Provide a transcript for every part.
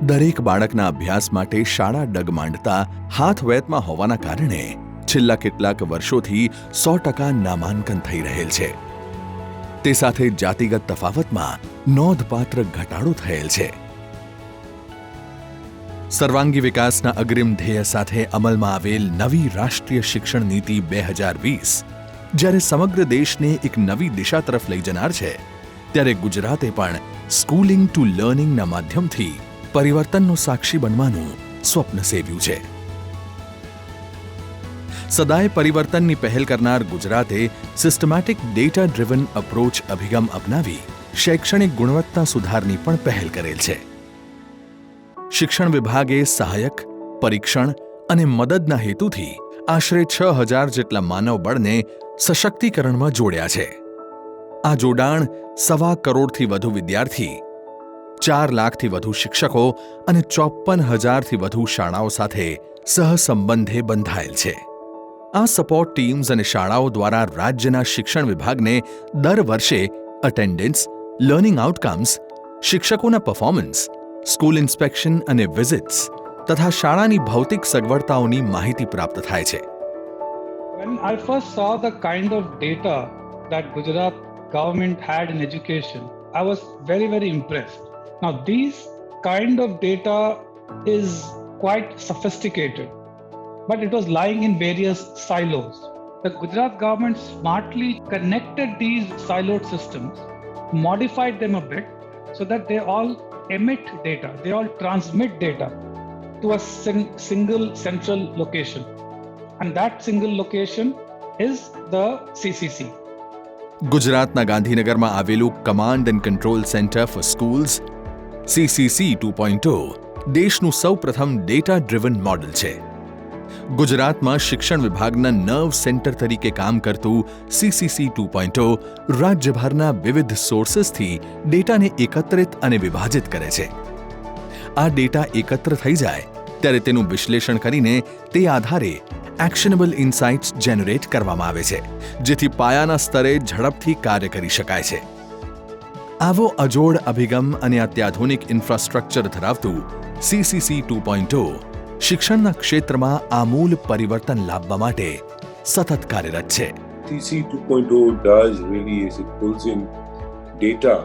દરેક બાળકના અભ્યાસ માટે શાળા ડગ માંડતા હાથ વેતમાં હોવાના કારણે છેલ્લા કેટલાક વર્ષોથી 100% નામાંકન થઈ રહેલ છે. તે સાથે જાતિગત તફાવતમાં નોંધપાત્ર ઘટાડો થયેલ છે. સર્વાંગી વિકાસના અગ્રિમ ધ્યેય સાથે અમલમાં આવેલ નવી રાષ્ટ્રીય શિક્ષણ નીતિ 2020 જ્યારે સમગ્ર દેશને એક નવી દિશા તરફ લઈ જનાર છે, ત્યારે ગુજરાતે પણ સ્કૂલિંગ ટુ લર્નિંગના માધ્યમથી પરિવર્તનનો સાક્ષી બનવાનું સ્વપ્ન સેવ્યું છે. સદાય પરિવર્તનની પહેલ કરનાર ગુજરાતે સિસ્ટમેટિક ડેટા ડ્રિવન અપ્રોચ અભિગમ અપનાવી શૈક્ષણિક ગુણવત્તા સુધારની પણ પહેલ કરેલ છે. શિક્ષણ વિભાગે સહાયક, પરીક્ષણ અને મદદના હેતુથી આશરે 6000 જેટલા માનવ બળને સશક્તિકરણમાં જોડ્યા છે. આ જોડાણ 1.25 કરોડથી વધુ વિદ્યાર્થી, 4 લાખથી વધુ શિક્ષકો અને 54,000થી વધુ શાળાઓ સાથે સહસંબંધે બંધાયેલ છે. આ સપોર્ટ ટીમ્સ અને શાળાઓ દ્વારા રાજ્યના શિક્ષણ વિભાગને દર વર્ષે અટેન્ડન્સ, લર્નિંગ આઉટકમ્સ, શિક્ષકોના પરફોર્મન્સ, સ્કૂલ ઇન્સ્પેક્શન અને વિઝિટ્સ તથા શાળાની ભૌતિક સગવડતાઓની માહિતી પ્રાપ્ત થાય છે. When I first saw the kind of data that Gujarat government had in education, I was very, very impressed. Now, these kind of data is quite sophisticated, but it was lying in various silos. The Gujarat government smartly connected these siloed systems, modified them a bit so that they all emit data, they all transmit data to a single central location. And that single location is the CCC. ગુજરાતના ગાંધીનગરમાં આવેલું command and control centre for schools CCC 2.0 દેશનું સૌપ્રથમ data driven model છે. ગુજરાતમાં શિક્ષણ વિભાગના nerve centre તરીકે કામ કરતું CCC 2.0 રાજ્યભરના વિવિધ સોર્સેસથી ડેટાને એકત્રિત અને વિભાજિત કરે છે. આ ડેટા એકત્ર થઈ જાય ત્યારે તેનું વિશ્લેષણ કરીને તે આધારે એક્શનેબલ ઇનસાઇટ્સ જનરેટ કરવામાં આવે છે, જેથી પાયાના સ્તરે ઝડપથી કાર્ય કરી શકાય છે. આવો અજોડ અભિગમ અને અત્યાધુનિક ઇન્ફ્રાસ્ટ્રક્ચર ધરાવતું CCC 2.0 શિક્ષણના ક્ષેત્રમાં આમૂલ પરિવર્તન લાવવા માટે સતત કાર્યરત છે. CCC 2.0 does really is it pulls in data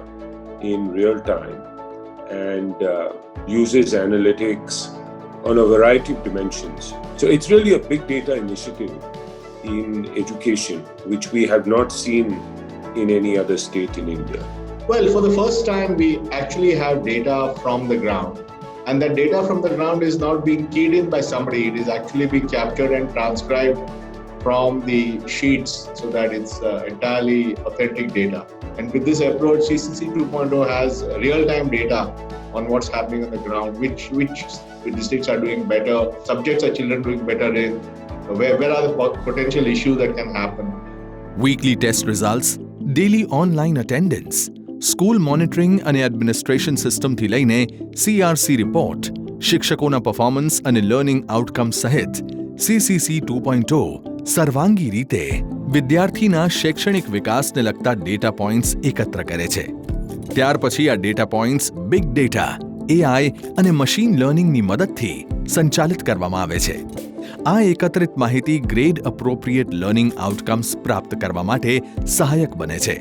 in real time and uses analytics on a variety of dimensions. So it's really a big data initiative in education, which we have not seen in any other state in India. Well, for the first time, we actually have data from the ground. And that data from the ground is not being keyed in by somebody. It is actually being captured and transcribed from the sheets so that it's entirely authentic data. And with this approach, CCC 2.0 has real-time data on what's happening on the ground, which districts are doing better, subjects are children doing better in, where are the potential issues that can happen. Weekly test results, daily online attendance, school monitoring અને administration સિસ્ટમથી લઈને CRC report, શિક્ષકોના performance અને learning outcome સહિત CCC 2.0 સર્વાંગી રીતે વિદ્યાર્થીના શૈક્ષણિક વિકાસને લગતા ડેટા પોઇન્ટ્સ એકત્ર કરે છે. ત્યાર પછી આ data points big data, AI અને મશીન લર્નિંગની મદદથી સંચાલિત કરવામાં આવે છે. આ એકત્રિત માહિતી ગ્રેડ અપ્રોપ્રિએટ લર્નિંગ આઉટકમ્સ પ્રાપ્ત કરવા માટે સહાયક બને છે.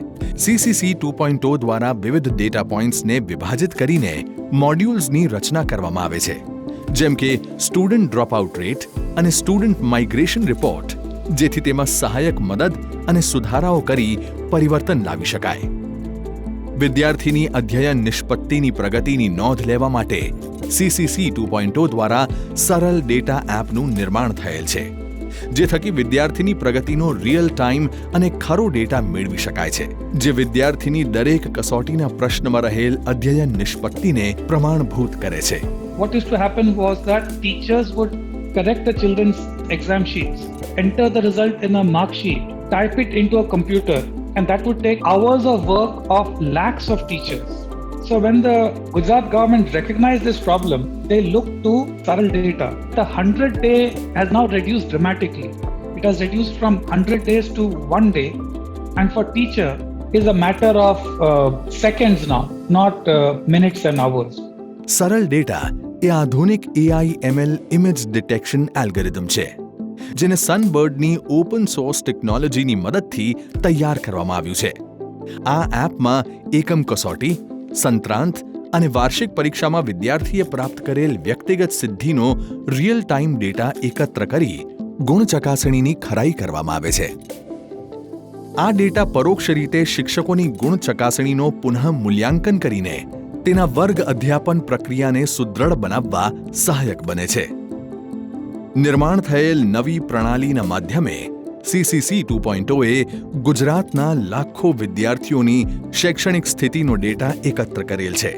CCC 2.0 દ્વારા વિવિધ ડેટા પોઇન્ટ્સને વિભાજિત કરીને મોડ્યુલ્સની રચના કરવામાં આવે છે, જેમ કે સ્ટુડન્ટ ડ્રોપઆઉટ રેટ અને સ્ટુડન્ટ માઇગ્રેશન રિપોર્ટ, જેથી તેમાં સહાયક મદદ અને સુધારાઓ કરી પરિવર્તન લાવી શકાય. વિદ્યાર્થીની અધ્યયન નિષ્પત્તિની પ્રગતિની નોંધ લેવા માટે CCC 2.0 દ્વારા સરળ ડેટા એપનું નિર્માણ થયેલ છે, જે થકી વિદ્યાર્થીની પ્રગતિનો રિયલ ટાઈમ અને ખરો ડેટા મેળવી શકાય છે, જે વિદ્યાર્થીની દરેક કસોટીના પ્રશ્નમાં રહેલ અધ્યયન નિષ્પત્તિને પ્રમાણભૂત કરે છે. What used to happen was that teachers would correct the children's exam sheets, enter the result in a mark sheet, type it into a computer, and that would take hours of work of lakhs of teachers. So when the Gujarat government recognized this problem, they looked to Saral data. The 100-day has now reduced dramatically. It has reduced from 100 days to 1 day, and for teacher is a matter of seconds now, not minutes and hours. સરળ data એ આધુનિક AI/ML image detection algorithm છે, જેને સનબર્ડની open source ટેકનોલોજીની મદદથી તૈયાર કરવામાં આવ્યું છે. આ એપમાં એકમ કસોટી, સંત્રાંત અને વાર્ષિક પરીક્ષામાં વિદ્યાર્થીએ પ્રાપ્ત કરેલ વ્યક્તિગત સિદ્ધિનો રિયલ ટાઈમ ડેટા એકત્ર કરી ગુણ ચકાસણીની ખરાઈ કરવામાં આવે છે. આ ડેટા પરોક્ષ રીતે શિક્ષકોની ગુણ ચકાસણીનો પુનઃ મૂલ્યાંકન કરીને તેના વર્ગ અધ્યાપન પ્રક્રિયાને સુદૃઢ બનાવવા સહાયક બને છે. નિર્માણ થયેલ નવી પ્રણાલીના માધ્યમે CCC 2.0 એ ગુજરાતના લાખો વિદ્યાર્થીઓની શૈક્ષણિક સ્થિતિનો ડેટા એકત્ર કરેલ છે.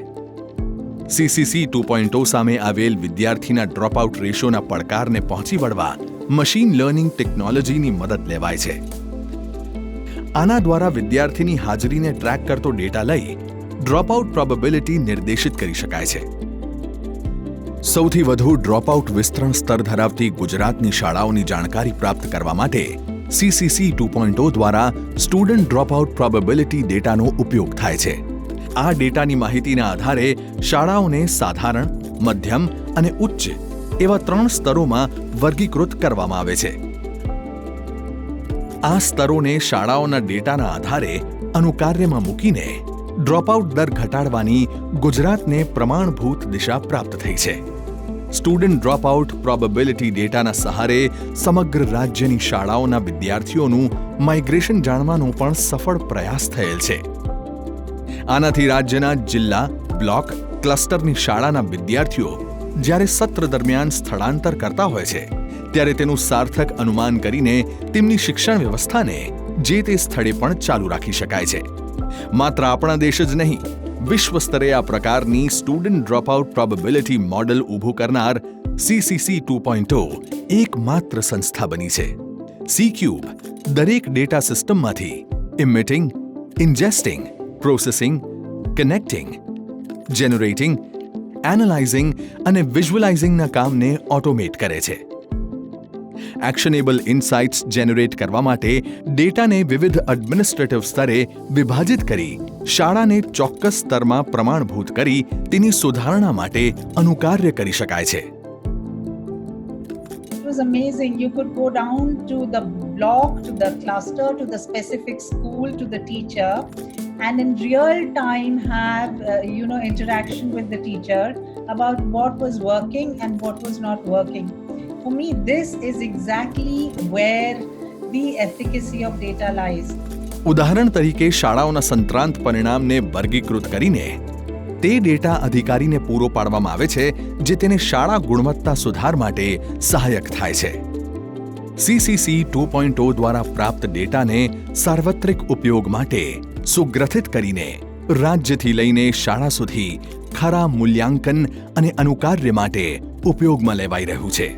CCC 2.0 સામે આવેલ વિદ્યાર્થીના ડ્રોપઆઉટ રેશિયોના પડકારને પહોંચી વળવા મશીન લર્નિંગ ટેકનોલોજીની મદદ લેવાય છે. આના દ્વારા વિદ્યાર્થીની હાજરીને ટ્રેક કરતો ડેટા લઈ ડ્રોપઆઉટ પ્રોબેબિલિટી નિર્દેશિત કરી શકાય છે. સૌથી વધુ ડ્રોપઆઉટ વિસ્તરણ સ્તર ધરાવતી ગુજરાતની શાળાઓની જાણકારી પ્રાપ્ત કરવા માટે CCC 2.0 દ્વારા સ્ટુડન્ટ ડ્રોપઆઉટ પ્રોબેબિલિટી ડેટાનો ઉપયોગ થાય છે. આ ડેટાની માહિતીના આધારે શાળાઓને સાધારણ, મધ્યમ અને ઉચ્ચ એવા 3 સ્તરોમાં વર્ગીકૃત કરવામાં આવે છે. આ સ્તરોને શાળાઓના ડેટાના આધારે અનુકાર્યમાં મૂકીને ડ્રોપઆઉટ દર ઘટાડવાની ગુજરાતને પ્રમાણભૂત દિશા પ્રાપ્ત થઈ છે. સ્ટુડન્ટ ડ્રોપઆઉટ પ્રોબેબિલિટી ડેટાના સહારે સમગ્ર રાજ્યની શાળાઓના વિદ્યાર્થીઓનું માઇગ્રેશન જાણવાનો પણ સફળ પ્રયાસ થયેલ છે. આનાથી રાજ્યના જિલ્લા, બ્લોક, ક્લસ્ટરની શાળાના વિદ્યાર્થીઓ જ્યારે સત્ર દરમિયાન સ્થળાંતર કરતા હોય છે ત્યારે તેનું સાર્થક અનુમાન કરીને તેમની શિક્ષણ વ્યવસ્થાને જે તે સ્થળે પણ ચાલુ રાખી શકાય છે. માત્ર આપણા દેશ જ નહીં, વિશ્વ સ્તરે આ પ્રકારની સ્ટુડન્ટ ડ્રોપઆઉટ પ્રોબેબિલિટી મોડેલ ઊભું કરનાર CCC 2.0 એકમાત્ર સંસ્થા બની છે. C-ક્યુબ દરેક ડેટા સિસ્ટમમાંથી emitting, ઇન્જેસ્ટિંગ, processing, connecting, generating, analysing અને વિઝ્યુઅલાઇઝિંગના કામને ઓટોમેટ કરે છે. એક્શનેબલ ઇનસાઇટ્સ જનરેટ કરવા માટે ડેટાને વિવિધ એડમિનિસ્ટ્રેટિવ સ્તરે વિભાજિત કરી શાળાને ચોક્કસ સ્તરમાં પ્રમાણભૂત કરી તેની સુધારણા માટે અનુકાર્ય કરી શકાય છે. It was amazing. You could go down to the block, to the cluster, to the specific school, to the teacher, and in real time have interaction with the teacher about what was working and what was not working. For me, this is exactly where the efficacy of data lies. ઉદાહરણ તરીકે શાળાઓના સંત્રાંત પરિણામને વર્ગીકૃત કરીને તે data અધિકારીને પૂરો પાડવામાં આવે છે, જે તેને શાળા ગુણવત્તા સુધાર માટે સહાયક થાય છે. CCC 2.0 દ્વારા પ્રાપ્ત ડેટાને સાર્વત્રિક ઉપયોગ માટે સુગ્રથિત કરીને રાજ્યથી લઈને શાળા સુધી ખરા મૂલ્યાંકન અને અનુકાર્ય માટે ઉપયોગમાં લેવાઈ રહ્યું છે.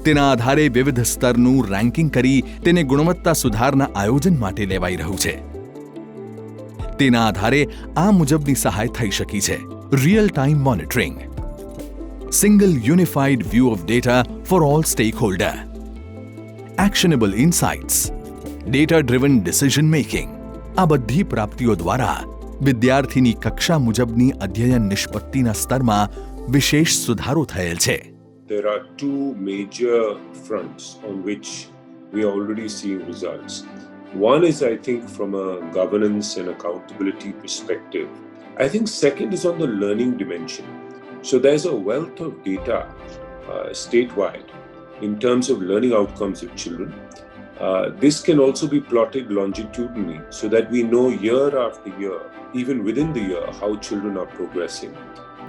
તેના આધારે વિવિધ સ્તરનું રેન્કિંગ કરી તેને ગુણવત્તા સુધારના આયોજન માટે લેવાઈ રહ્યું છે. તેના આધારે આ મુજબની સહાય થઈ શકી છે: real time monitoring, single unified view of data for all stakeholder, actionable insights, data driven decision making. આ બધી પ્રાપ્તિઓ દ્વારા વિદ્યાર્થીની કક્ષા મુજબની અધ્યયન નિષ્પત્તિના સ્તરમાં વિશેષ સુધારો થયેલ છે. There are two major fronts on which we are already seeing results. One is, I think, from a governance and accountability perspective. I think second is on the learning dimension. So there's a wealth of data statewide in terms of learning outcomes of children. This can also be plotted longitudinally so that we know year after year, even within the year, how children are progressing.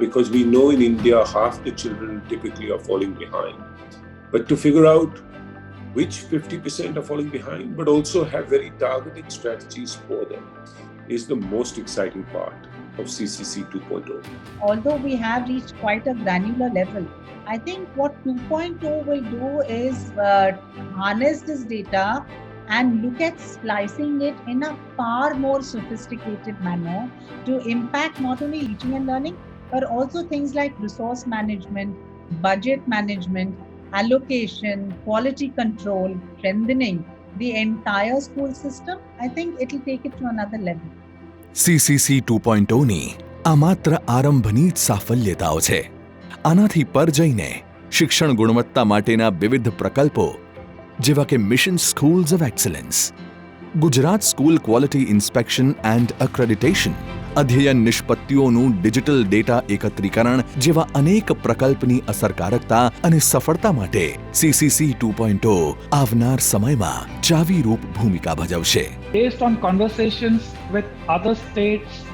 Because we know in India, half the children typically are falling behind. But to figure out which 50% are falling behind, but also have very targeted strategies for them, is the most exciting part of CCC 2.0. Although we have reached quite a granular level, I think what 2.0 will do is harness this data and look at splicing it in a far more sophisticated manner to impact not only teaching and learning, but also things like resource management, budget management, allocation, quality control, strengthening the entire school system. I think it will take it to another level. CCC 2.0 ની આ માત્ર આરંભની જ સાફલ્યતાઓ છે. આનાથી પર જઈને શિક્ષણ ગુણવત્તા માટેના વિવિધ પ્રકલ્પો જેવા કે mission schools of excellence, Gujarat school quality inspection and accreditation, અધ્યયન નિષ્પત્તિઓનું ડિજિટલ ડેટા એકત્રીકરણ જેવા અનેક પ્રકલ્પની અસરકારકતા અને સફળતા માટે CCC 2.0 આવનાર સમયમાં ચાવીરૂપ ભૂમિકા ભજવશે. Based on conversations with other states,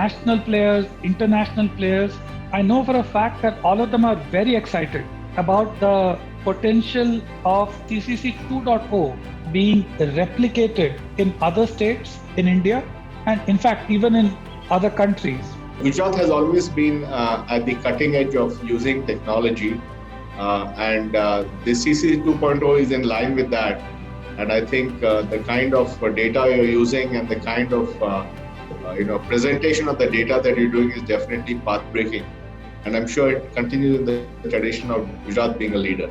national players, international players, I know for a fact that all of them are very excited about the potential of CCC 2.0 being replicated in other states in India and in fact even in other countries. Gujarat has always been at the cutting edge of using technology and this CCC 2.0 is in line with that. And I think the kind of data you're using and the kind of presentation of the data that you're doing is definitely path breaking. And I'm sure it continues in the tradition of Gujarat being a leader.